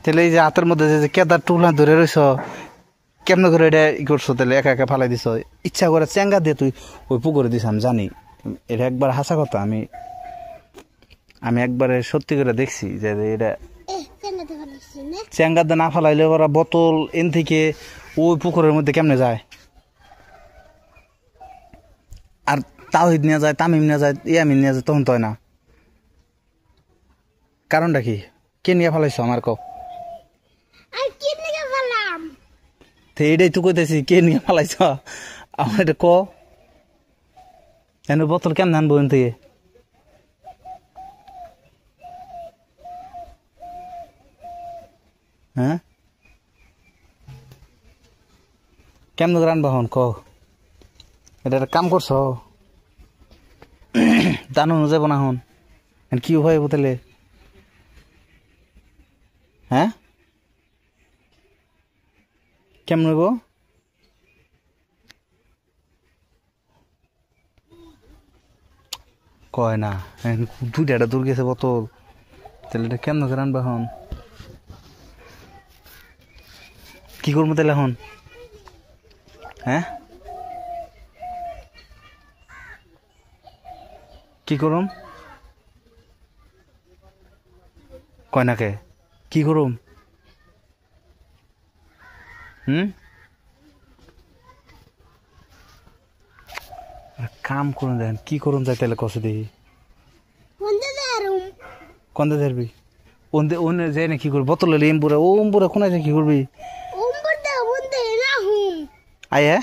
তাহলে এই যে হাতের মধ্যে যে কেদার টুলা ধরে রইছ কেমনে করে এটা ই করছো তাহলে একা একা ফালাই দিছ ইচ্ছা করে চেঙ্গা দিয়ে তুই ওই পুকুরে দিস আমি জানি এটা একবার হাসা কথা আমি একবারে সত্যি করে দেখছি যে এটা চেঙ্গা দিয়ে না ফালাইলে ওরা বোতল এন থেকে ওই পুকুরের মধ্যে কেমনে যায় আর তাওহিদ নিয়ে যায় তামিম নিয়ে যায় ইয়ামিন নিয়ে যায় তখন তো হয় না কারণটা কি কে নিয়ে ফালাইছো আমার কও এইটাই তো কইতেছি কে নিয়ে ফালাইছ আমার এটা ক এনে বোতল কেমন আনবো এন থেকে হ্যাঁ কেমন করে আনবা হন ক এটা একটা কাম করছ দানো যাব না হন কি হয় বোতলে হ্যাঁ কেমন হইব কয় না দুইটা দূর গেছে বোতল তাহলে এটা কেমন করে আনবা হন কি করবো তাহলে এখন হ্যাঁ কি করুম কয় নাকে কি করুম কাম করুন দেন কি করুন যাই তাহলে কষে দেখি কন্দে ধরবি ওন্দে ওনে যাই না কি করবি বোতল এম্বুরা ও এম্বুরা কোনায় কি করবি আয় হ্যাঁ